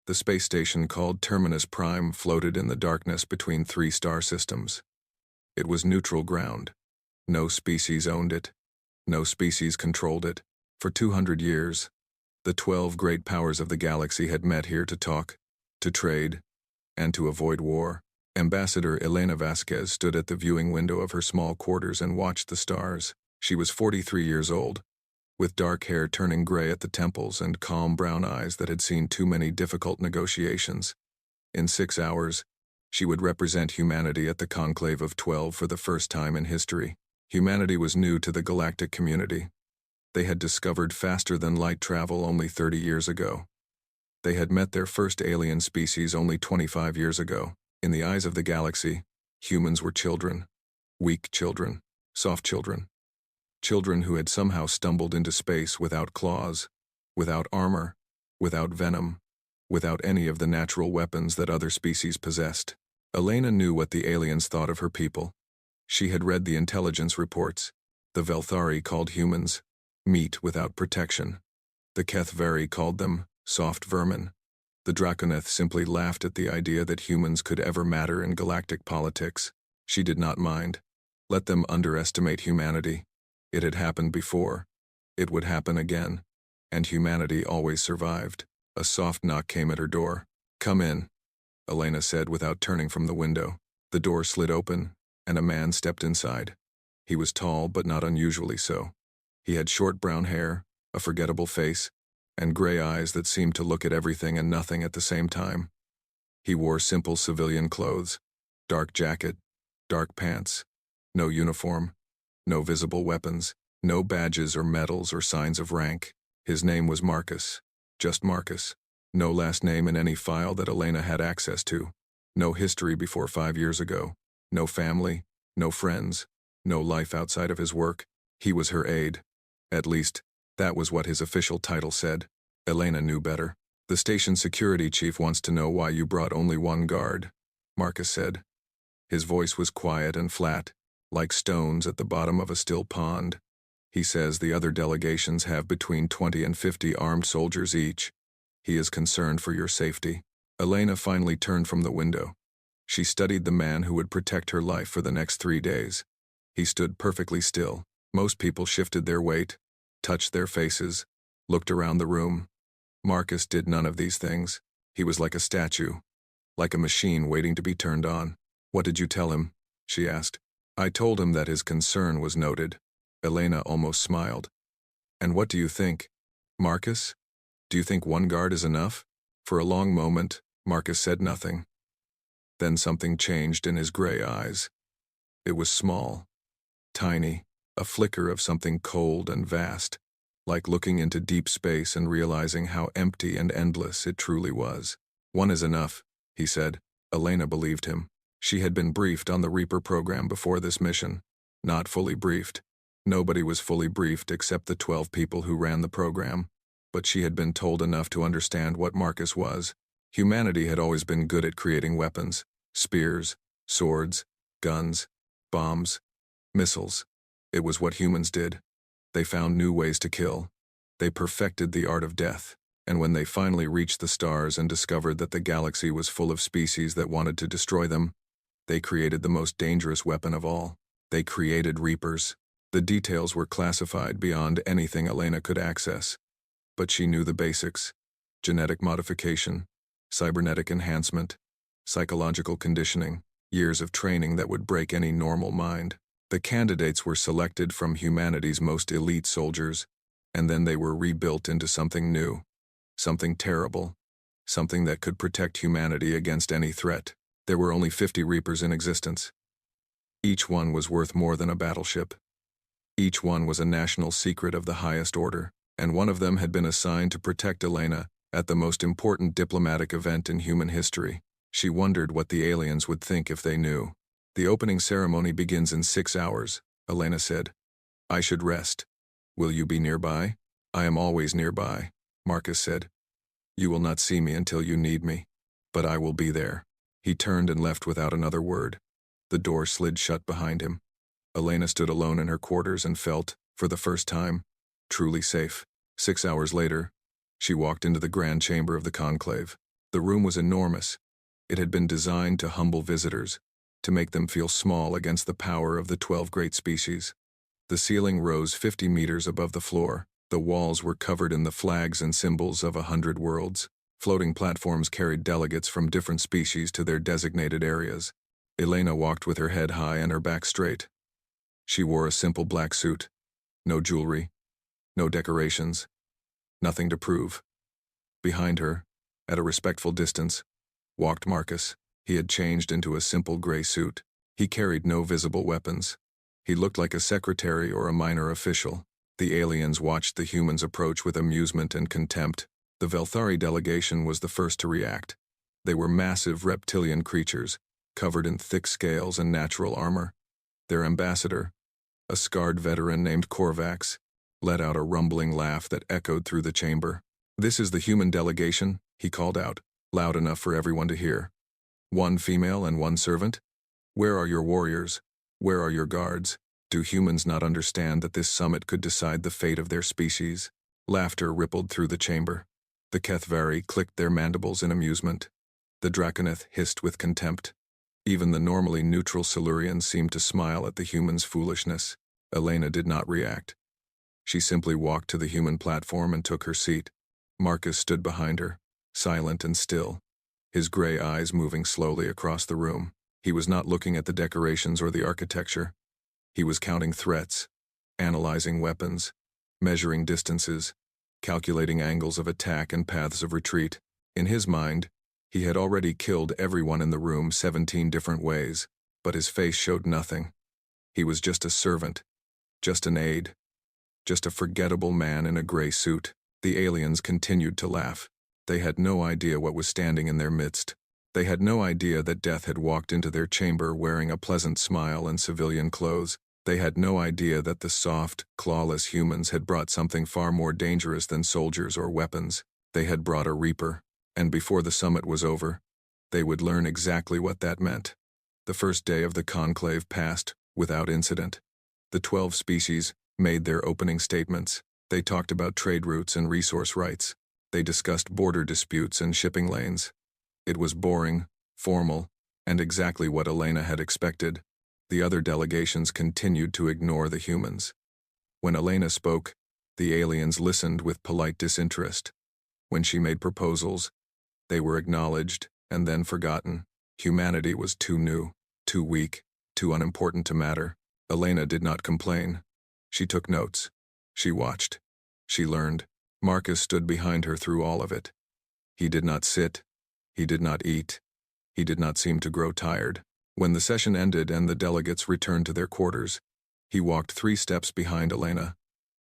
The space station called Terminus Prime floated in the darkness between three star systems. It was neutral ground. No species owned it. No species controlled it. For 200 years, the 12 great powers of the galaxy had met here to talk, to trade, and to avoid war. Ambassador Elena Vasquez stood at the viewing window of her small quarters and watched the stars. She was 43 years old, with dark hair turning gray at the temples and calm brown eyes that had seen too many difficult negotiations. In 6 hours, she would represent humanity at the Conclave of 12 for the first time in history. Humanity was new to the galactic community. They had discovered faster-than-light travel only 30 years ago. They had met their first alien species only 25 years ago. In the eyes of the galaxy, humans were children. Weak children. Soft children. Children who had somehow stumbled into space without claws, without armor, without venom, without any of the natural weapons that other species possessed. Elena knew what the aliens thought of her people. She had read the intelligence reports. The Velthari called humans meat without protection. The Kethvari called them soft vermin. The Draconeth simply laughed at the idea that humans could ever matter in galactic politics. She did not mind. Let them underestimate humanity. It had happened before. It would happen again. And humanity always survived. A soft knock came at her door. "Come in," Elena said without turning from the window. The door slid open, and a man stepped inside. He was tall, but not unusually so. He had short brown hair, a forgettable face, and gray eyes that seemed to look at everything and nothing at the same time. He wore simple civilian clothes, dark jacket, dark pants, no uniform, no visible weapons, no badges or medals or signs of rank. His name was Marcus, just Marcus. No last name in any file that Elena had access to. No history before 5 years ago. No family, no friends, no life outside of his work. He was her aide. At least, that was what his official title said. Elena knew better. "The station security chief wants to know why you brought only one guard," Marcus said. His voice was quiet and flat, like stones at the bottom of a still pond. "He says the other delegations have between 20 and 50 armed soldiers each. He is concerned for your safety." Elena finally turned from the window. She studied the man who would protect her life for the next 3 days. He stood perfectly still. Most people shifted their weight, touched their faces, looked around the room. Marcus did none of these things. He was like a statue, like a machine waiting to be turned on. "What did you tell him?" she asked. "I told him that his concern was noted." Elena almost smiled. "And what do you think, Marcus? Do you think one guard is enough?" For a long moment, Marcus said nothing. Then something changed in his gray eyes. It was small, tiny, a flicker of something cold and vast, like looking into deep space and realizing how empty and endless it truly was. "One is enough," he said. Elena believed him. She had been briefed on the Reaper program before this mission. Not fully briefed. Nobody was fully briefed except the 12 people who ran the program. But she had been told enough to understand what Marcus was. Humanity had always been good at creating weapons. Spears, swords, guns, bombs, missiles. It was what humans did. They found new ways to kill. They perfected the art of death. And when they finally reached the stars and discovered that the galaxy was full of species that wanted to destroy them, they created the most dangerous weapon of all. They created Reapers. The details were classified beyond anything Elena could access. But she knew the basics: genetic modification, cybernetic enhancement, psychological conditioning, years of training that would break any normal mind. The candidates were selected from humanity's most elite soldiers, and then they were rebuilt into something new, something terrible, something that could protect humanity against any threat. There were only 50 Reapers in existence. Each one was worth more than a battleship. Each one was a national secret of the highest order, and one of them had been assigned to protect Elena at the most important diplomatic event in human history. She wondered what the aliens would think if they knew. "The opening ceremony begins in 6 hours, Elena said. "I should rest. Will you be nearby?" "I am always nearby," Marcus said. "You will not see me until you need me, but I will be there." He turned and left without another word. The door slid shut behind him. Elena stood alone in her quarters and felt, for the first time, truly safe. 6 hours later, she walked into the grand chamber of the conclave. The room was enormous. It had been designed to humble visitors, to make them feel small against the power of the 12 great species. The ceiling rose 50 meters above the floor. The walls were covered in the flags and symbols of 100 worlds. Floating platforms carried delegates from different species to their designated areas. Elena walked with her head high and her back straight. She wore a simple black suit. No jewelry, no decorations, nothing to prove. Behind her, at a respectful distance, walked Marcus. He had changed into a simple gray suit. He carried no visible weapons. He looked like a secretary or a minor official. The aliens watched the humans approach with amusement and contempt. The Velthari delegation was the first to react. They were massive reptilian creatures, covered in thick scales and natural armor. Their ambassador, a scarred veteran named Korvax, let out a rumbling laugh that echoed through the chamber. "This is the human delegation," he called out, loud enough for everyone to hear. "One female and one servant? Where are your warriors? Where are your guards? Do humans not understand that this summit could decide the fate of their species?" Laughter rippled through the chamber. The Kethvari clicked their mandibles in amusement. The Draconith hissed with contempt. Even the normally neutral Silurians seemed to smile at the humans' foolishness. Elena did not react. She simply walked to the human platform and took her seat. Marcus stood behind her, silent and still, his gray eyes moving slowly across the room. He was not looking at the decorations or the architecture. He was counting threats, analyzing weapons, measuring distances, calculating angles of attack and paths of retreat. In his mind, he had already killed everyone in the room 17 different ways, but his face showed nothing. He was just a servant, just an aide, just a forgettable man in a gray suit. The aliens continued to laugh. They had no idea what was standing in their midst. They had no idea that death had walked into their chamber wearing a pleasant smile and civilian clothes. They had no idea that the soft, clawless humans had brought something far more dangerous than soldiers or weapons. They had brought a reaper, and before the summit was over, they would learn exactly what that meant. The first day of the conclave passed without incident. The 12 species made their opening statements. They talked about trade routes and resource rights. They discussed border disputes and shipping lanes. It was boring, formal, and exactly what Elena had expected. The other delegations continued to ignore the humans. When Elena spoke, the aliens listened with polite disinterest. When she made proposals, they were acknowledged and then forgotten. Humanity was too new, too weak, too unimportant to matter. Elena did not complain. She took notes. She watched. She learned. Marcus stood behind her through all of it. He did not sit. He did not eat. He did not seem to grow tired. When the session ended and the delegates returned to their quarters, he walked 3 steps behind Elena,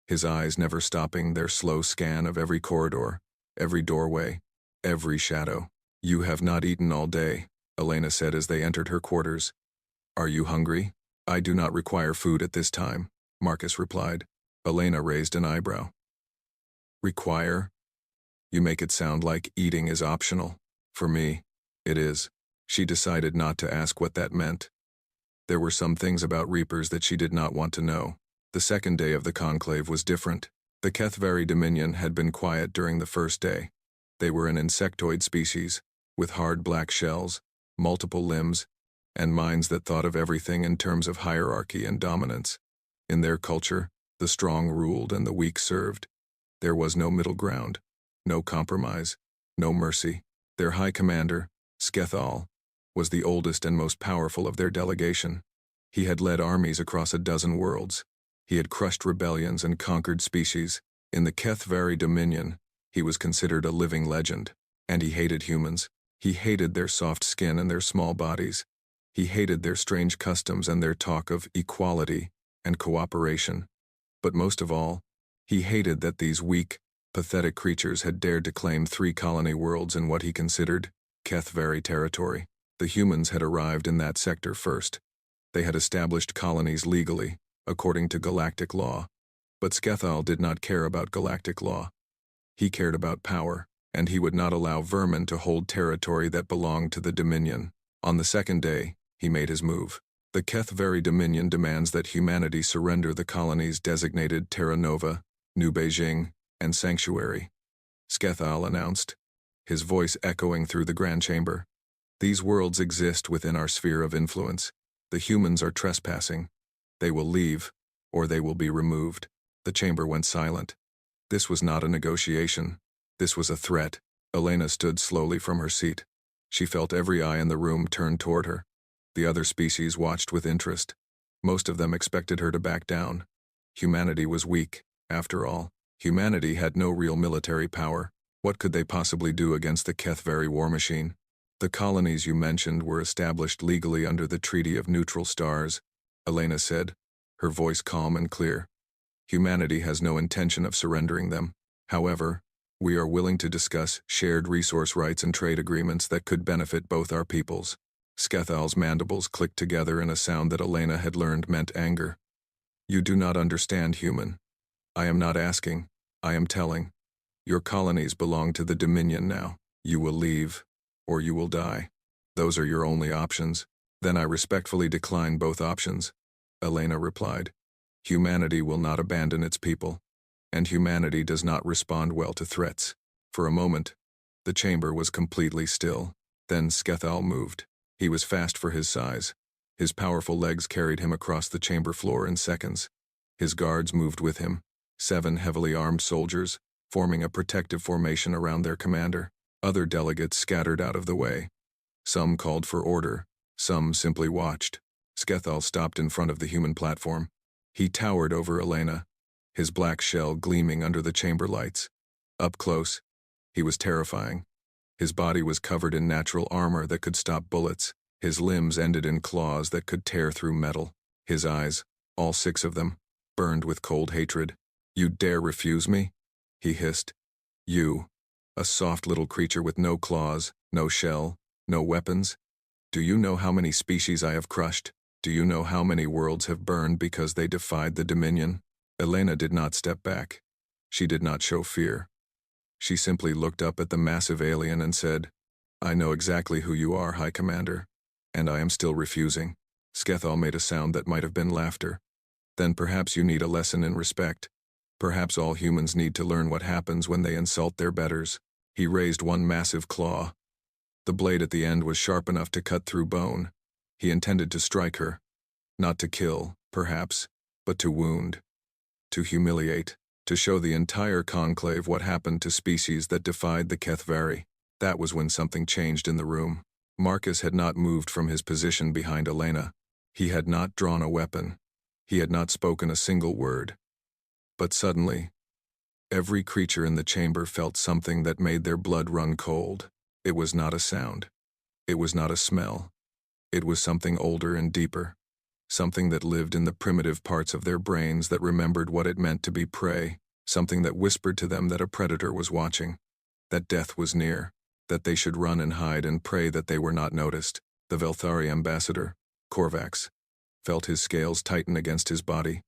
his eyes never stopping their slow scan of every corridor, every doorway, every shadow. "You have not eaten all day," Elena said as they entered her quarters. "Are you hungry?" "I do not require food at this time," Marcus replied. Elena raised an eyebrow. "Require? You make it sound like eating is optional. For me, it is." She decided not to ask what that meant. There were some things about Reapers that she did not want to know. The second day of the conclave was different. The Kethvari Dominion had been quiet during the first day. They were an insectoid species, with hard black shells, multiple limbs, and minds that thought of everything in terms of hierarchy and dominance. In their culture, the strong ruled and the weak served. There was no middle ground, no compromise, no mercy. Their high commander, Skethal, was the oldest and most powerful of their delegation. He had led armies across a dozen worlds. He had crushed rebellions and conquered species. In the Kethvari Dominion, he was considered a living legend. And he hated humans. He hated their soft skin and their small bodies. He hated their strange customs and their talk of equality and cooperation. But most of all, he hated that these weak, pathetic creatures had dared to claim 3 colony worlds in what he considered Kethvari territory. The humans had arrived in that sector first. They had established colonies legally, according to galactic law. But Skethal did not care about galactic law. He cared about power, and he would not allow vermin to hold territory that belonged to the Dominion. On the second day, he made his move. The Kethvari Dominion demands that humanity surrender the colonies designated Terra Nova, New Beijing, and Sanctuary. Skethal announced. his voice echoing through the grand chamber. These worlds exist within our sphere of influence. The humans are trespassing. They will leave, or they will be removed. The chamber went silent. This was not a negotiation. This was a threat. Elena stood slowly from her seat. She felt every eye in the room turned toward her. The other species watched with interest. Most of them expected her to back down. Humanity was weak, after all. Humanity had no real military power. What could they possibly do against the HFY war machine? The colonies you mentioned were established legally under the Treaty of Neutral Stars, Elena said, her voice calm and clear. Humanity has no intention of surrendering them. However, we are willing to discuss shared resource rights and trade agreements that could benefit both our peoples. Skethal's mandibles clicked together in a sound that Elena had learned meant anger. You do not understand, human. I am not asking, I am telling. Your colonies belong to the Dominion now. You will leave, or you will die. Those are your only options. Then I respectfully decline both options, Elena replied. Humanity will not abandon its people, and humanity does not respond well to threats. For a moment, the chamber was completely still. Then Skethal moved. He was fast for his size. His powerful legs carried him across the chamber floor in seconds. His guards moved with him, 7 heavily armed soldiers, forming a protective formation around their commander. Other delegates scattered out of the way. Some called for order, some simply watched. Skethal stopped in front of the human platform. He towered over Elena, his black shell gleaming under the chamber lights. Up close, he was terrifying. His body was covered in natural armor that could stop bullets. His limbs ended in claws that could tear through metal. His eyes, all 6 of them, burned with cold hatred. You dare refuse me? He hissed. You, a soft little creature with no claws, no shell, no weapons. Do you know how many species I have crushed? Do you know how many worlds have burned because they defied the Dominion? Elena did not step back. She did not show fear. She simply looked up at the massive alien and said, I know exactly who you are, High Commander, and I am still refusing. Skethal made a sound that might have been laughter. Then perhaps you need a lesson in respect. Perhaps all humans need to learn what happens when they insult their betters. He raised one massive claw. The blade at the end was sharp enough to cut through bone. He intended to strike her. Not to kill, perhaps, but to wound. To humiliate. To show the entire conclave what happened to species that defied the HFY. That was when something changed in the room. Marcus had not moved from his position behind Elena. He had not drawn a weapon. He had not spoken a single word. But suddenly, every creature in the chamber felt something that made their blood run cold. It was not a sound. It was not a smell. It was something older and deeper. Something that lived in the primitive parts of their brains that remembered what it meant to be prey. Something that whispered to them that a predator was watching. That death was near. That they should run and hide and pray that they were not noticed. The Velthari ambassador, Korvax, felt his scales tighten against his body.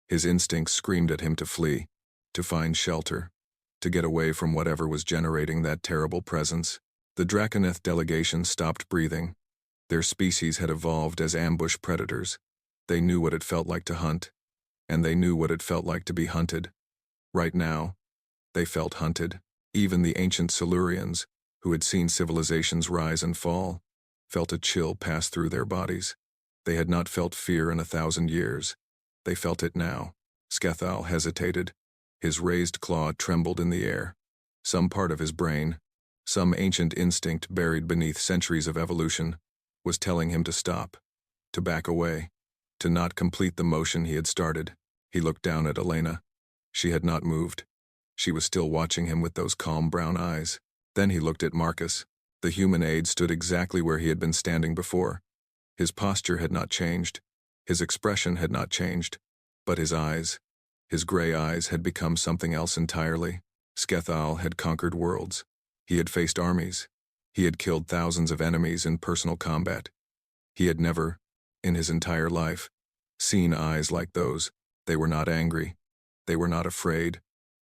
His instincts screamed at him to flee, to find shelter, to get away from whatever was generating that terrible presence. The Draconeth delegation stopped breathing. Their species had evolved as ambush predators. They knew what it felt like to hunt, and they knew what it felt like to be hunted. Right now, they felt hunted. Even the ancient Silurians, who had seen civilizations rise and fall, felt a chill pass through their bodies. They had not felt fear in 1,000 years. They felt it now. Skethal hesitated. His raised claw trembled in the air. Some part of his brain, some ancient instinct buried beneath centuries of evolution, was telling him to stop, to back away, to not complete the motion he had started. He looked down at Elena. She had not moved. She was still watching him with those calm brown eyes. Then he looked at Marcus. The human aide stood exactly where he had been standing before. His posture had not changed. His expression had not changed. But his eyes, his gray eyes, had become something else entirely. Skethal had conquered worlds. He had faced armies. He had killed thousands of enemies in personal combat. He had never, in his entire life, seen eyes like those. They were not angry. They were not afraid.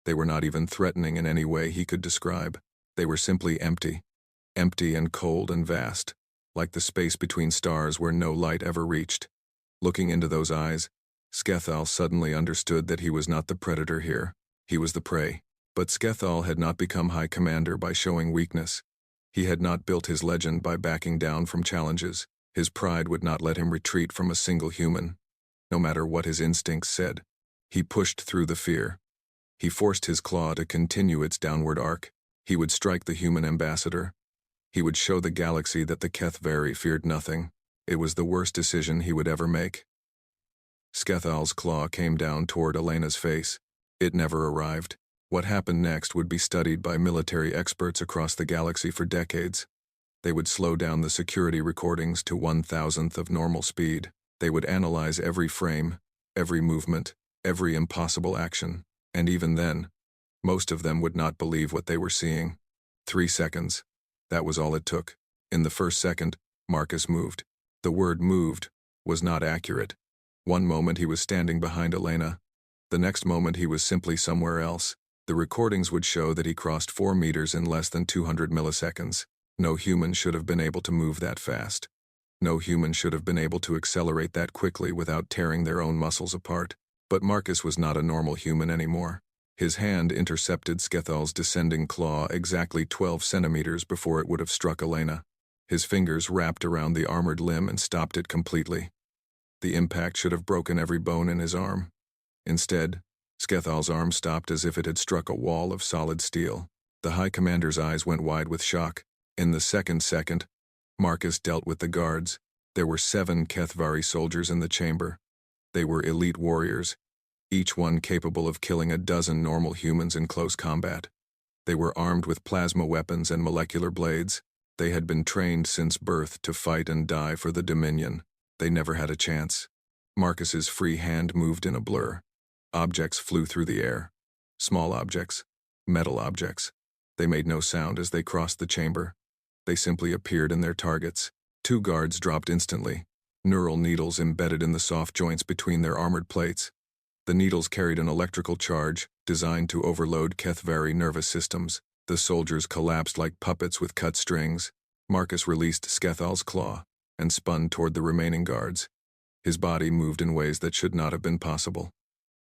They were not even threatening in any way he could describe. They were simply empty. Empty and cold and vast, like the space between stars where no light ever reached. Looking into those eyes, Skethal suddenly understood that he was not the predator here. He was the prey. But Skethal had not become High Commander by showing weakness. He had not built his legend by backing down from challenges. His pride would not let him retreat from a single human. No matter what his instincts said, he pushed through the fear. He forced his claw to continue its downward arc. He would strike the human ambassador. He would show the galaxy that the Kethvari feared nothing. It was the worst decision he would ever make. Skethal's claw came down toward Elena's face. It never arrived. What happened next would be studied by military experts across the galaxy for decades. They would slow down the security recordings to 1,000th of normal speed. They would analyze every frame, every movement, every impossible action. And even then, most of them would not believe what they were seeing. 3 seconds. That was all it took. In the first second, Marcus moved. The word moved was not accurate. One moment he was standing behind Elena. The next moment he was simply somewhere else. The recordings would show that he crossed 4 meters in less than 200 milliseconds. No human should have been able to move that fast. No human should have been able to accelerate that quickly without tearing their own muscles apart. But Marcus was not a normal human anymore. His hand intercepted Skethal's descending claw exactly 12 centimeters before it would have struck Elena. His fingers wrapped around the armored limb and stopped it completely. The impact should have broken every bone in his arm. Instead, Skethal's arm stopped as if it had struck a wall of solid steel. The High Commander's eyes went wide with shock. In the second, Marcus dealt with the guards. There were 7 Kethvari soldiers in the chamber. They were elite warriors, each one capable of killing a dozen normal humans in close combat. They were armed with plasma weapons and molecular blades. They had been trained since birth to fight and die for the Dominion. They never had a chance. Marcus's free hand moved in a blur. Objects flew through the air. Small objects, metal objects. They made no sound as they crossed the chamber. They simply appeared in their targets. 2 guards dropped instantly, neural needles embedded in the soft joints between their armored plates. The needles carried an electrical charge designed to overload Kethvari nervous systems. The soldiers collapsed like puppets with cut strings. Marcus released Skethal's claw and spun toward the remaining guards. His body moved in ways that should not have been possible.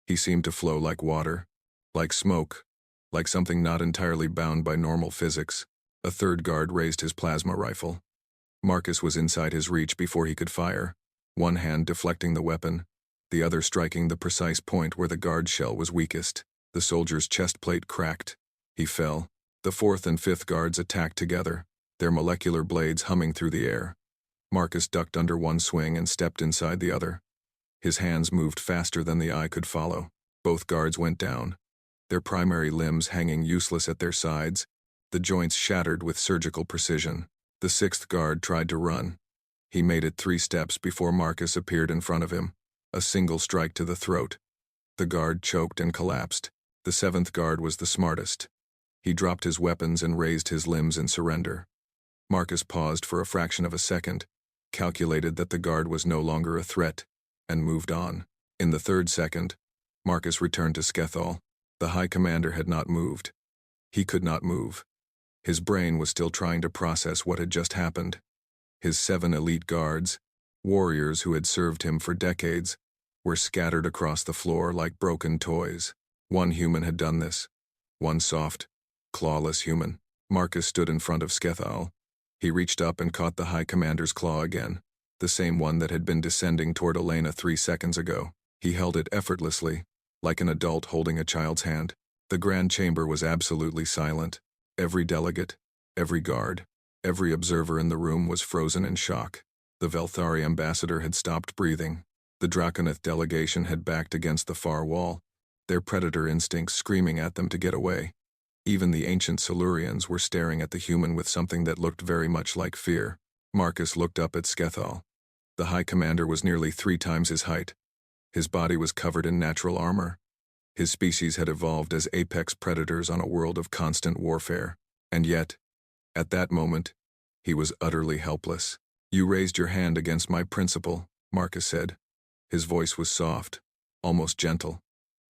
He seemed to flow like water, like smoke, like something not entirely bound by normal physics. A 3rd guard raised his plasma rifle. Marcus was inside his reach before he could fire, one hand deflecting the weapon, the other striking the precise point where the guard shell was weakest. The soldier's chest plate cracked. He fell. The 4th and 5th guards attacked together, their molecular blades humming through the air. Marcus ducked under one swing and stepped inside the other. His hands moved faster than the eye could follow. Both guards went down, their primary limbs hanging useless at their sides, the joints shattered with surgical precision. The 6th guard tried to run. He made it 3 steps before Marcus appeared in front of him, a single strike to the throat. The guard choked and collapsed. The 7th guard was the smartest. He dropped his weapons and raised his limbs in surrender. Marcus paused for a fraction of a second, calculated that the guard was no longer a threat, and moved on. In the 3rd second, Marcus returned to Skethal. The High Commander had not moved. He could not move. His brain was still trying to process what had just happened. His 7 elite guards, warriors who had served him for decades, were scattered across the floor like broken toys. One human had done this. One soft, clawless human. Marcus stood in front of Skethal. He reached up and caught the High Commander's claw again, the same one that had been descending toward Elena 3 seconds ago. He held it effortlessly, like an adult holding a child's hand. The Grand Chamber was absolutely silent. Every delegate, every guard, every observer in the room was frozen in shock. The Velthari ambassador had stopped breathing. The Draconith delegation had backed against the far wall, their predator instincts screaming at them to get away. Even the ancient Silurians were staring at the human with something that looked very much like fear. Marcus looked up at Skethal. The High Commander was nearly 3 times his height. His body was covered in natural armor. His species had evolved as apex predators on a world of constant warfare. And yet, at that moment, he was utterly helpless. "You raised your hand against my principle," Marcus said. His voice was soft, almost gentle.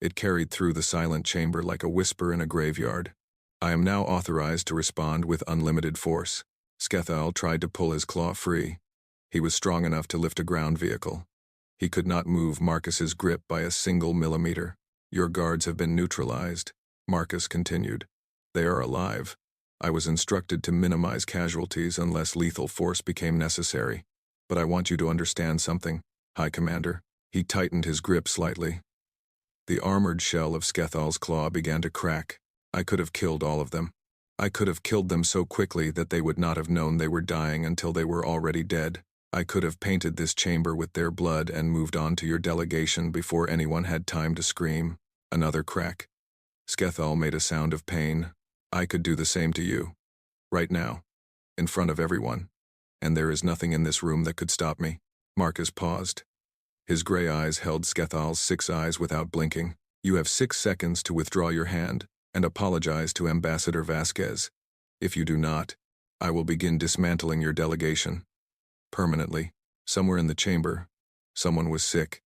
It carried through the silent chamber like a whisper in a graveyard. "I am now authorized to respond with unlimited force." Skethal tried to pull his claw free. He was strong enough to lift a ground vehicle. He could not move Marcus's grip by a single millimeter. "Your guards have been neutralized," Marcus continued. They are alive. I was instructed to minimize casualties unless lethal force became necessary. But I want you to understand something, High Commander. He tightened his grip slightly. The armored shell of Skethal's claw began to crack. I could have killed all of them. I could have killed them so quickly that they would not have known they were dying until they were already dead. I could have painted this chamber with their blood and moved on to your delegation before anyone had time to scream. Another crack. Skethal made a sound of pain. I could do the same to you. Right now. In front of everyone. And there is nothing in this room that could stop me. Marcus paused. His gray eyes held Skethal's 6 eyes without blinking. You have 6 seconds to withdraw your hand and apologize to Ambassador Vasquez. If you do not, I will begin dismantling your delegation. Permanently, somewhere in the chamber, someone was sick.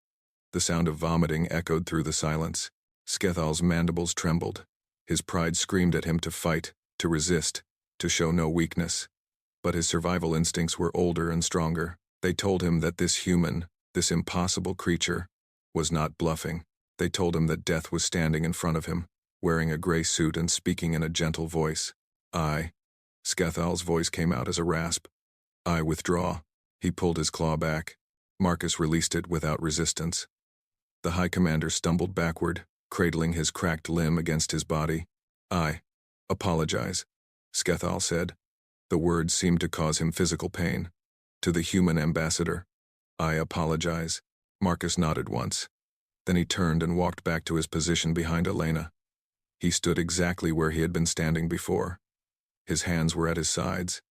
The sound of vomiting echoed through the silence. Skethal's mandibles trembled. His pride screamed at him to fight, to resist, to show no weakness. But his survival instincts were older and stronger. They told him that this human, this impossible creature, was not bluffing. They told him that death was standing in front of him, wearing a gray suit and speaking in a gentle voice. Skethal's voice came out as a rasp. I withdraw. He pulled his claw back. Marcus released it without resistance. The High Commander stumbled backward, cradling his cracked limb against his body. I apologize, Skethal said. The words seemed to cause him physical pain. To the human ambassador. I apologize. Marcus nodded once. Then he turned and walked back to his position behind Elena. He stood exactly where he had been standing before. His hands were at his sides.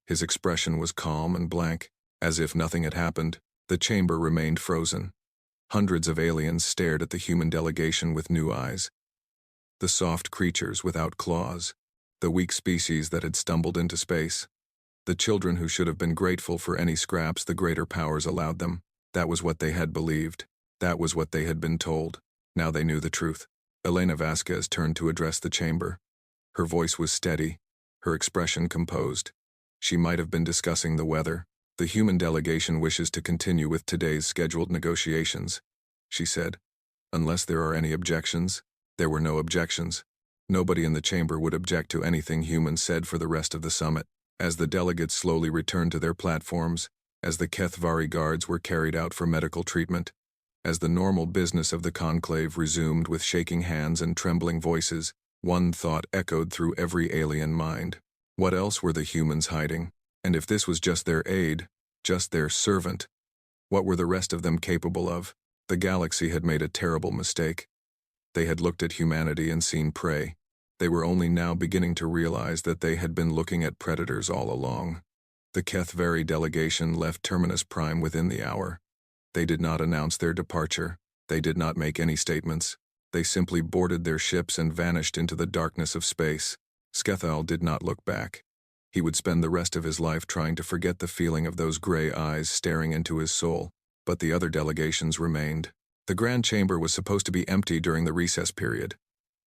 His expression was calm and blank. As if nothing had happened, the chamber remained frozen. Hundreds of aliens stared at the human delegation with new eyes. The soft creatures without claws. The weak species that had stumbled into space. The children who should have been grateful for any scraps the greater powers allowed them. That was what they had believed. That was what they had been told. Now they knew the truth. Elena Vasquez turned to address the chamber. Her voice was steady, her expression composed. She might have been discussing the weather. The human delegation wishes to continue with today's scheduled negotiations, she said. Unless there are any objections. There were no objections. Nobody in the chamber would object to anything humans said for the rest of the summit. As the delegates slowly returned to their platforms, as the Kethvari guards were carried out for medical treatment, as the normal business of the conclave resumed with shaking hands and trembling voices, one thought echoed through every alien mind. What else were the humans hiding? And if this was just their aide, just their servant, what were the rest of them capable of? The galaxy had made a terrible mistake. They had looked at humanity and seen prey. They were only now beginning to realize that they had been looking at predators all along. The Kethvari delegation left Terminus Prime within the hour. They did not announce their departure. They did not make any statements. They simply boarded their ships and vanished into the darkness of space. Skethal did not look back. He would spend the rest of his life trying to forget the feeling of those gray eyes staring into his soul. But the other delegations remained. The Grand Chamber was supposed to be empty during the recess period.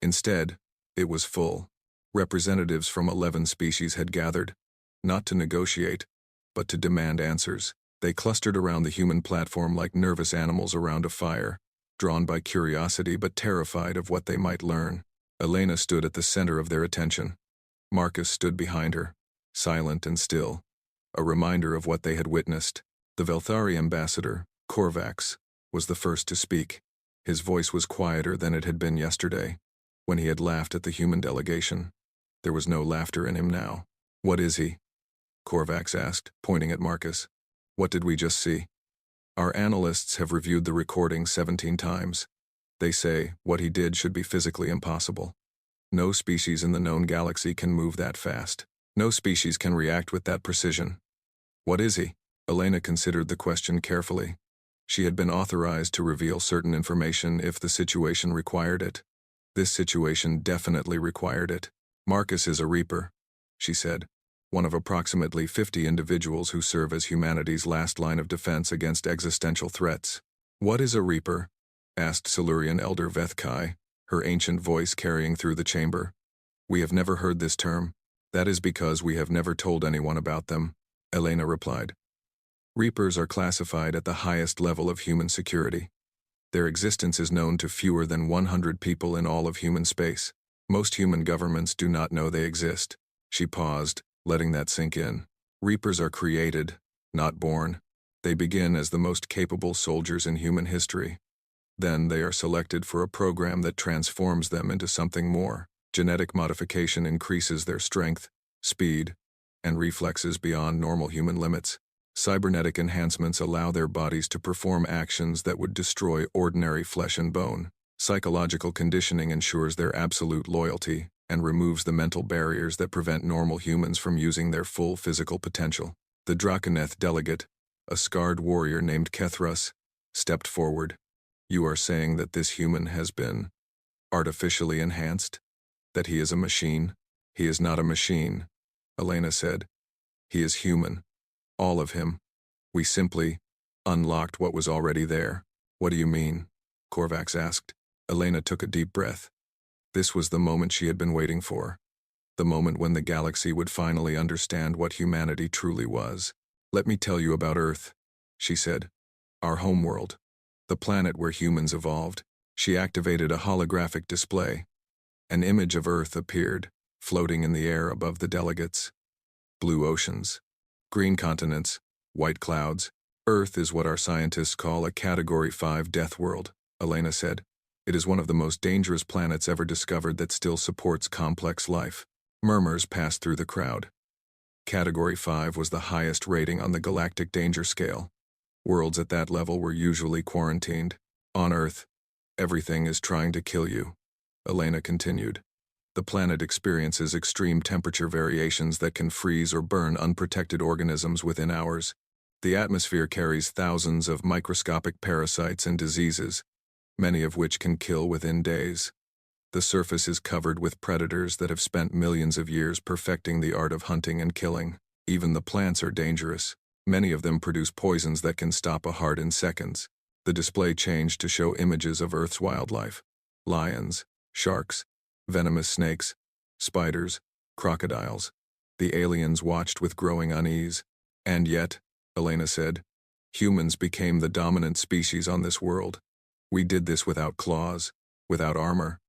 Instead, it was full. Representatives from 11 species had gathered, not to negotiate, but to demand answers. They clustered around the human platform like nervous animals around a fire, drawn by curiosity but terrified of what they might learn. Elena stood at the center of their attention. Marcus stood behind her, silent and still, a reminder of what they had witnessed. The Velthari ambassador, Korvax, was the first to speak. His voice was quieter than it had been yesterday, when he had laughed at the human delegation. There was no laughter in him now. What is he? Korvax asked, pointing at Marcus. What did we just see? Our analysts have reviewed the recording 17 times. They say what he did should be physically impossible. No species in the known galaxy can move that fast. No species can react with that precision. What is he? Elena considered the question carefully. She had been authorized to reveal certain information if the situation required it. This situation definitely required it. Marcus is a Reaper, she said, one of approximately 50 individuals who serve as humanity's last line of defense against existential threats. What is a Reaper? Asked Silurian Elder Vethkai, her ancient voice carrying through the chamber. We have never heard this term. That is because we have never told anyone about them, Elena replied. Reapers are classified at the highest level of human security. Their existence is known to fewer than 100 people in all of human space. Most human governments do not know they exist. She paused, letting that sink in. Reapers are created, not born. They begin as the most capable soldiers in human history. Then they are selected for a program that transforms them into something more. Genetic modification increases their strength, speed, and reflexes beyond normal human limits. Cybernetic enhancements allow their bodies to perform actions that would destroy ordinary flesh and bone. Psychological conditioning ensures their absolute loyalty and removes the mental barriers that prevent normal humans from using their full physical potential. The Draconeth delegate, a scarred warrior named Kethrus, stepped forward. You are saying that this human has been artificially enhanced? That he is a machine? He is not a machine, Elena said. He is human. All of him. We simply unlocked what was already there. What do you mean? Korvax asked. Elena took a deep breath. This was the moment she had been waiting for. The moment when the galaxy would finally understand what humanity truly was. Let me tell you about Earth, she said. Our homeworld. The planet where humans evolved. She activated a holographic display. An image of Earth appeared, floating in the air above the delegates. Blue oceans. Green continents. White clouds. Earth is what our scientists call a Category 5 death world, Elena said. It is one of the most dangerous planets ever discovered that still supports complex life. Murmurs passed through the crowd. Category 5 was the highest rating on the galactic danger scale. Worlds at that level were usually quarantined. On Earth, everything is trying to kill you, Elena continued. The planet experiences extreme temperature variations that can freeze or burn unprotected organisms within hours. The atmosphere carries thousands of microscopic parasites and diseases, many of which can kill within days. The surface is covered with predators that have spent millions of years perfecting the art of hunting and killing. Even the plants are dangerous. Many of them produce poisons that can stop a heart in seconds. The display changed to show images of Earth's wildlife. Lions, sharks, venomous snakes, spiders, crocodiles. The aliens watched with growing unease. And yet, Elena said, humans became the dominant species on this world. We did this without claws, without armor,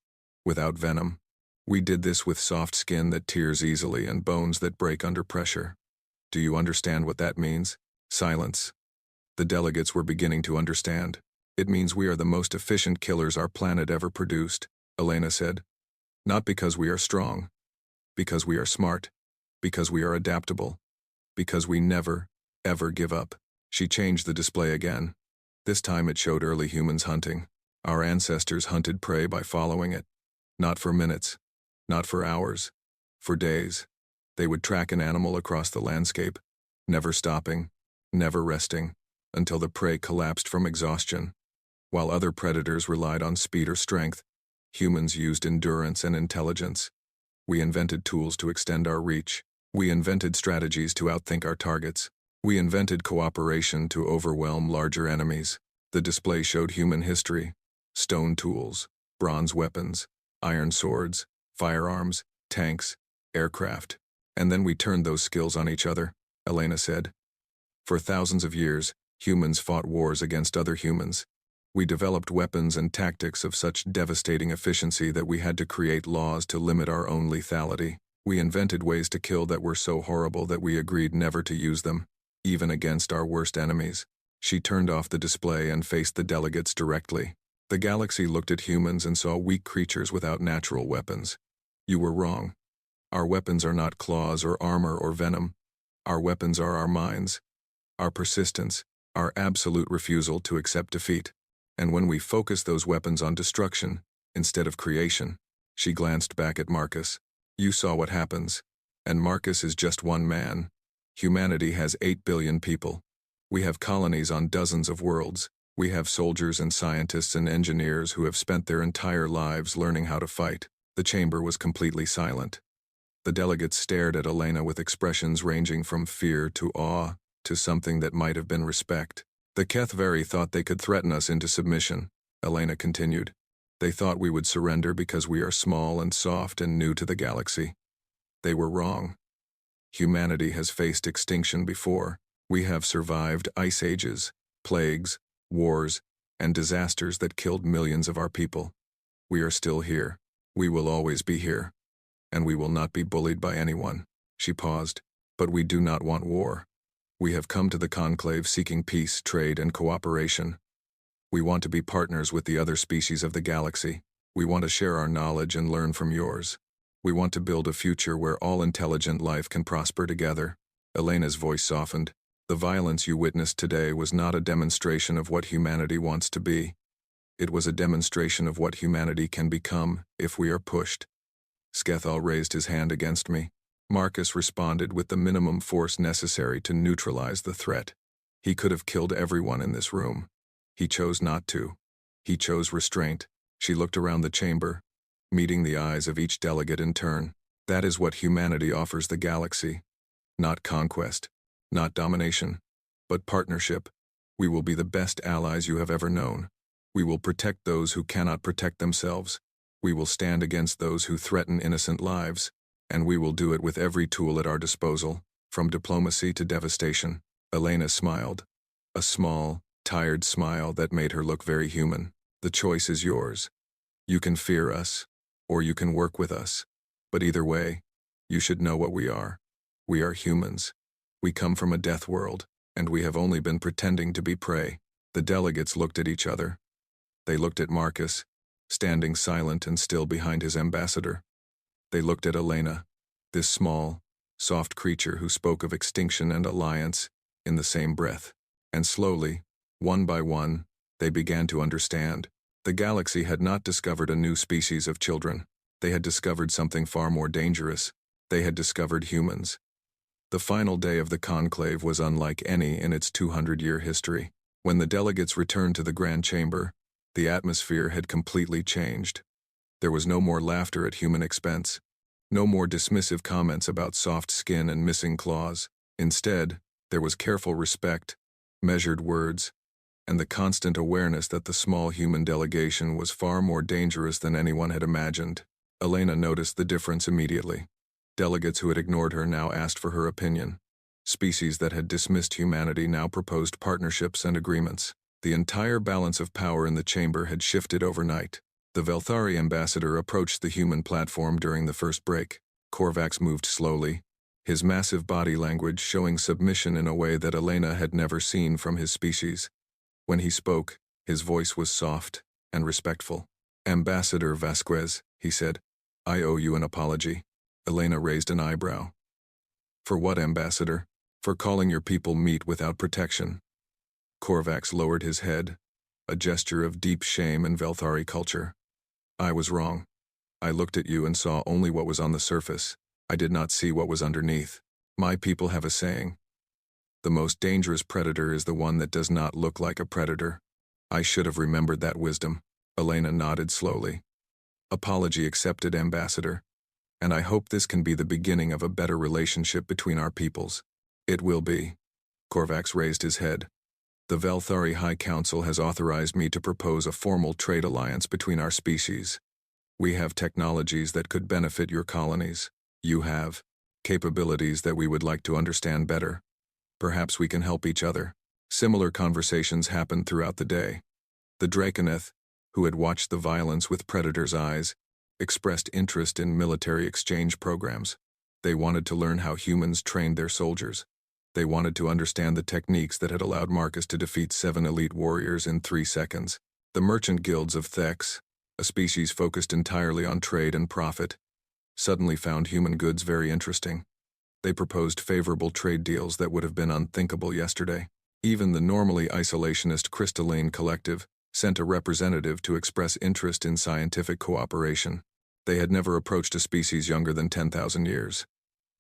without venom. We did this with soft skin that tears easily and bones that break under pressure. Do you understand what that means? Silence. The delegates were beginning to understand. It means we are the most efficient killers our planet ever produced, Elena said. Not because we are strong, because we are smart, because we are adaptable, because we never, ever give up. She changed the display again. This time it showed early humans hunting. Our ancestors hunted prey by following it. Not for minutes, not for hours, for days. They would track an animal across the landscape, never stopping, never resting, until the prey collapsed from exhaustion. While other predators relied on speed or strength, humans used endurance and intelligence. We invented tools to extend our reach. We invented strategies to outthink our targets. We invented cooperation to overwhelm larger enemies. The display showed human history: stone tools, bronze weapons, iron swords, firearms, tanks, aircraft. And then we turned those skills on each other, Elena said. For thousands of years, humans fought wars against other humans. We developed weapons and tactics of such devastating efficiency that we had to create laws to limit our own lethality. We invented ways to kill that were so horrible that we agreed never to use them, even against our worst enemies. She turned off the display and faced the delegates directly. The galaxy looked at humans and saw weak creatures without natural weapons. You were wrong. Our weapons are not claws or armor or venom. Our weapons are our minds, our persistence, our absolute refusal to accept defeat. And when we focus those weapons on destruction, instead of creation, she glanced back at Marcus. You saw what happens. And Marcus is just one man. Humanity has 8 billion people. We have colonies on dozens of worlds. We have soldiers and scientists and engineers who have spent their entire lives learning how to fight. The chamber was completely silent. The delegates stared at Elena with expressions ranging from fear to awe to something that might have been respect. The Kethvari thought they could threaten us into submission, Elena continued. They thought we would surrender because we are small and soft and new to the galaxy. They were wrong. Humanity has faced extinction before. We have survived ice ages, plagues, wars, and disasters that killed millions of our people. We are still here. We will always be here, and we will not be bullied by anyone. She paused. But we do not want war. We have come to the conclave seeking peace, trade, and cooperation. We want to be partners with the other species of the galaxy. We want to share our knowledge and learn from yours. We want to build a future where all intelligent life can prosper together. Elena's voice softened. The violence you witnessed today was not a demonstration of what humanity wants to be. It was a demonstration of what humanity can become if we are pushed. Skethal raised his hand against me. Marcus responded with the minimum force necessary to neutralize the threat. He could have killed everyone in this room. He chose not to. He chose restraint. She looked around the chamber, meeting the eyes of each delegate in turn. That is what humanity offers the galaxy. Not conquest, not domination, but partnership. We will be the best allies you have ever known. We will protect those who cannot protect themselves. We will stand against those who threaten innocent lives. And we will do it with every tool at our disposal, from diplomacy to devastation. Elena smiled. A small, tired smile that made her look very human. The choice is yours. You can fear us, or you can work with us. But either way, you should know what we are. We are humans. We come from a death world, and we have only been pretending to be prey. The delegates looked at each other. They looked at Marcus, standing silent and still behind his ambassador. They looked at Elena, this small, soft creature who spoke of extinction and alliance in the same breath. And slowly, one by one, they began to understand. The galaxy had not discovered a new species of children. They had discovered something far more dangerous. They had discovered humans. The final day of the conclave was unlike any in its 200-year history. When the delegates returned to the Grand Chamber, the atmosphere had completely changed. There was no more laughter at human expense, no more dismissive comments about soft skin and missing claws. Instead, there was careful respect, measured words, and the constant awareness that the small human delegation was far more dangerous than anyone had imagined. Elena noticed the difference immediately. Delegates who had ignored her now asked for her opinion. Species that had dismissed humanity now proposed partnerships and agreements. The entire balance of power in the chamber had shifted overnight. The Velthari ambassador approached the human platform during the first break. Korvax moved slowly, his massive body language showing submission in a way that Elena had never seen from his species. When he spoke, his voice was soft and respectful. "Ambassador Vasquez," he said, "I owe you an apology." Elena raised an eyebrow. "For what, Ambassador? For calling your people meat without protection." Korvax lowered his head, a gesture of deep shame in Velthari culture. "I was wrong. I looked at you and saw only what was on the surface. I did not see what was underneath. My people have a saying. The most dangerous predator is the one that does not look like a predator. I should have remembered that wisdom." Elena nodded slowly. "Apology accepted, Ambassador. And I hope this can be the beginning of a better relationship between our peoples." "It will be." Korvax raised his head. "The Velthari High Council has authorized me to propose a formal trade alliance between our species. We have technologies that could benefit your colonies. You have capabilities that we would like to understand better. Perhaps we can help each other." Similar conversations happened throughout the day. The Draconeth, who had watched the violence with Predator's eyes, expressed interest in military exchange programs. They wanted to learn how humans trained their soldiers. They wanted to understand the techniques that had allowed Marcus to defeat 7 elite warriors in 3 seconds. The merchant guilds of Thex, a species focused entirely on trade and profit, suddenly found human goods very interesting. They proposed favorable trade deals that would have been unthinkable yesterday. Even the normally isolationist Crystalline Collective sent a representative to express interest in scientific cooperation. They had never approached a species younger than 10,000 years.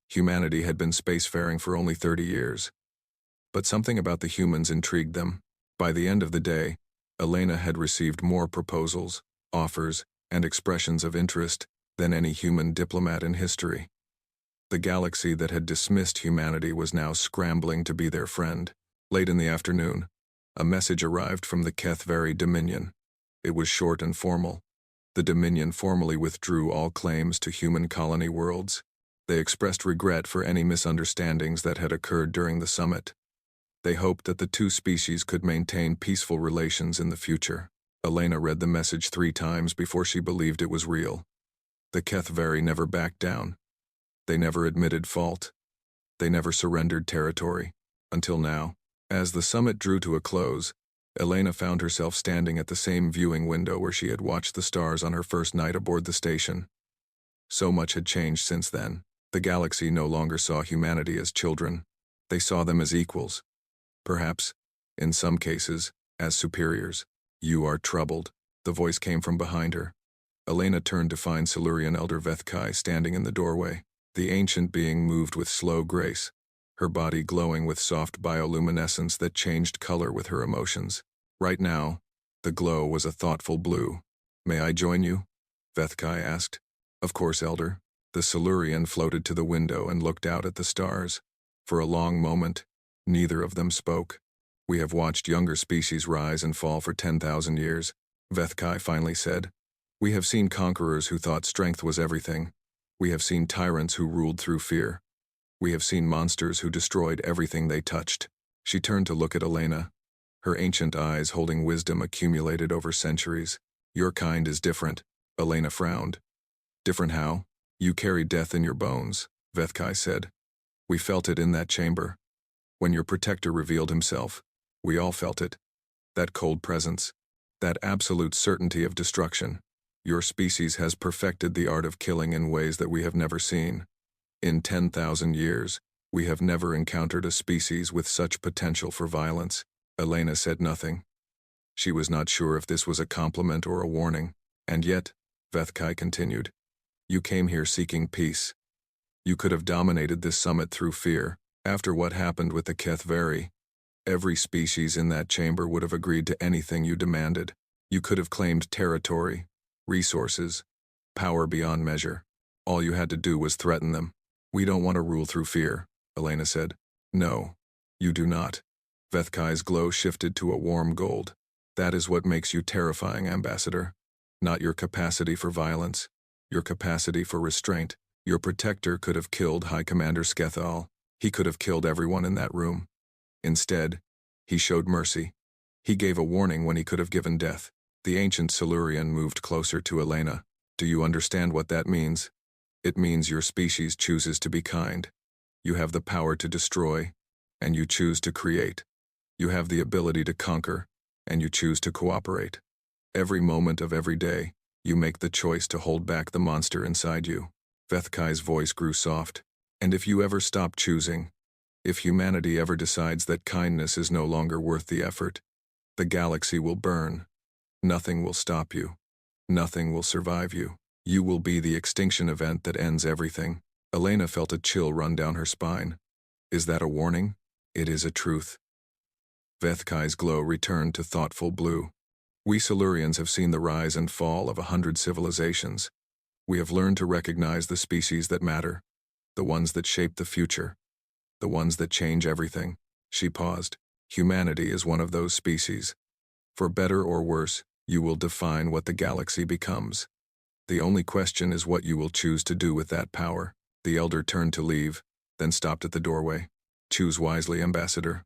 Humanity had been spacefaring for only 30 years. But something about the humans intrigued them. By the end of the day, Elena had received more proposals, offers, and expressions of interest than any human diplomat in history. The galaxy that had dismissed humanity was now scrambling to be their friend. Late in the afternoon, a message arrived from the Kethvari Dominion. It was short and formal. The Dominion formally withdrew all claims to human colony worlds. They expressed regret for any misunderstandings that had occurred during the summit. They hoped that the two species could maintain peaceful relations in the future. Elena read the message 3 times before she believed it was real. The HFY never backed down. They never admitted fault. They never surrendered territory. Until now. As the summit drew to a close, Elena found herself standing at the same viewing window where she had watched the stars on her first night aboard the station. So much had changed since then. The galaxy no longer saw humanity as children. They saw them as equals. Perhaps, in some cases, as superiors. "You are troubled," the voice came from behind her. Elena turned to find Silurian Elder HFY standing in the doorway. The ancient being moved with slow grace, her body glowing with soft bioluminescence that changed color with her emotions. Right now, the glow was a thoughtful blue. "May I join you?" HFY asked. "Of course, Elder." The Silurian floated to the window and looked out at the stars. For a long moment, neither of them spoke. "We have watched younger species rise and fall for 10,000 years, HFY finally said. "We have seen conquerors who thought strength was everything. We have seen tyrants who ruled through fear. We have seen monsters who destroyed everything they touched." She turned to look at Elena, her ancient eyes holding wisdom accumulated over centuries. "Your kind is different," Elena frowned. "Different how?" "You carry death in your bones," HFY said. "We felt it in that chamber. When your protector revealed himself, we all felt it. That cold presence, that absolute certainty of destruction. Your species has perfected the art of killing in ways that we have never seen. In 10,000 years, we have never encountered a species with such potential for violence." Elena said nothing. She was not sure if this was a compliment or a warning. "And yet," HFY continued, "you came here seeking peace. You could have dominated this summit through fear. After what happened with the HFY, every species in that chamber would have agreed to anything you demanded. You could have claimed territory, resources, power beyond measure. All you had to do was threaten them." "We don't want to rule through fear," Elena said. "No, you do not." HFY's glow shifted to a warm gold. "That is what makes you terrifying, Ambassador. Not your capacity for violence, your capacity for restraint. Your protector could have killed High Commander Skethal. He could have killed everyone in that room. Instead, he showed mercy. He gave a warning when he could have given death." The ancient Silurian moved closer to Elena. "Do you understand what that means? It means your species chooses to be kind. You have the power to destroy, and you choose to create. You have the ability to conquer, and you choose to cooperate. Every moment of every day, you make the choice to hold back the monster inside you." HFY's voice grew soft. "And if you ever stop choosing, if humanity ever decides that kindness is no longer worth the effort, the galaxy will burn. Nothing will stop you. Nothing will survive you. You will be the extinction event that ends everything." Elena felt a chill run down her spine. "Is that a warning?" "It is a truth." HFY's glow returned to thoughtful blue. "We Silurians have seen the rise and fall of 100 civilizations. We have learned to recognize the species that matter, the ones that shape the future, the ones that change everything." She paused. "Humanity is one of those species. For better or worse, you will define what the galaxy becomes. The only question is what you will choose to do with that power." The elder turned to leave, then stopped at the doorway. "Choose wisely, Ambassador.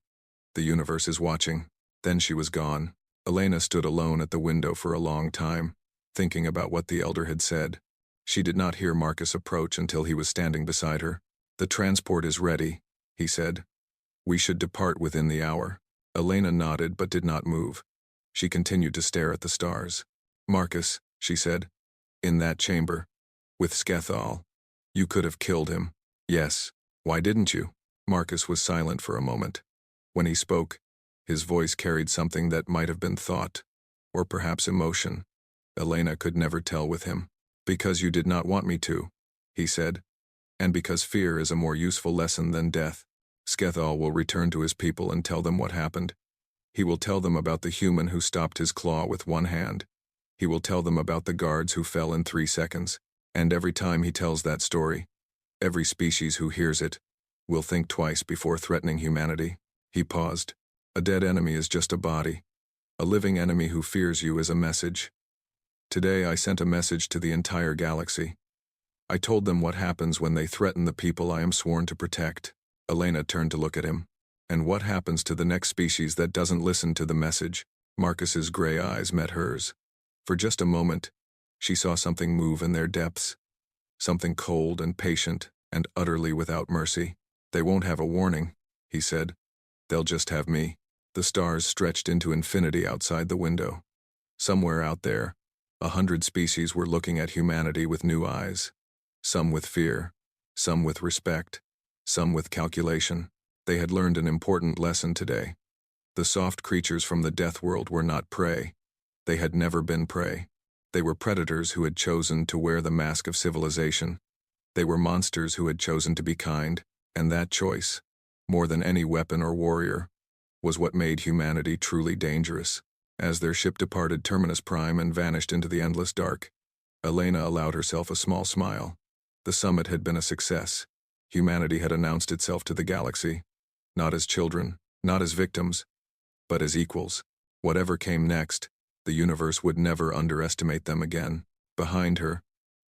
The universe is watching." Then she was gone. Elena stood alone at the window for a long time, thinking about what the elder had said. She did not hear Marcus approach until he was standing beside her. "The transport is ready," he said. "We should depart within the hour." Elena nodded but did not move. She continued to stare at the stars. "Marcus," she said, "in that chamber, with Skethal, you could have killed him." "Yes. Why didn't you?" Marcus was silent for a moment. When he spoke, his voice carried something that might have been thought, or perhaps emotion. Elena could never tell with him. "Because you did not want me to," he said, "and because fear is a more useful lesson than death. Skethal will return to his people and tell them what happened. He will tell them about the human who stopped his claw with one hand. He will tell them about the guards who fell in 3 seconds. And every time he tells that story, every species who hears it will think twice before threatening humanity." He paused. "A dead enemy is just a body. A living enemy who fears you is a message. Today I sent a message to the entire galaxy. I told them what happens when they threaten the people I am sworn to protect." Elena turned to look at him. "And what happens to the next species that doesn't listen to the message?" Marcus's gray eyes met hers. For just a moment, she saw something move in their depths. something cold and patient and utterly without mercy. "They won't have a warning," he said. "They'll just have me." The stars stretched into infinity outside the window. Somewhere out there, 100 species were looking at humanity with new eyes. Some with fear, some with respect, some with calculation. They had learned an important lesson today. The soft creatures from the death world were not prey. They had never been prey. They were predators who had chosen to wear the mask of civilization. They were monsters who had chosen to be kind, and that choice, more than any weapon or warrior, was what made humanity truly dangerous. As their ship departed Terminus Prime and vanished into the endless dark, Elena allowed herself a small smile. The summit had been a success. Humanity had announced itself to the galaxy, not as children, not as victims, but as equals. Whatever came next, the universe would never underestimate them again. Behind her,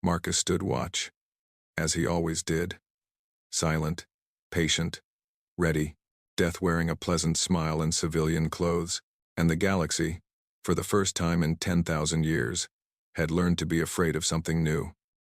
Marcus stood watch, as he always did. Silent, patient, ready, death wearing a pleasant smile in civilian clothes, and the galaxy, for the first time in 10,000 years, had learned to be afraid of something new.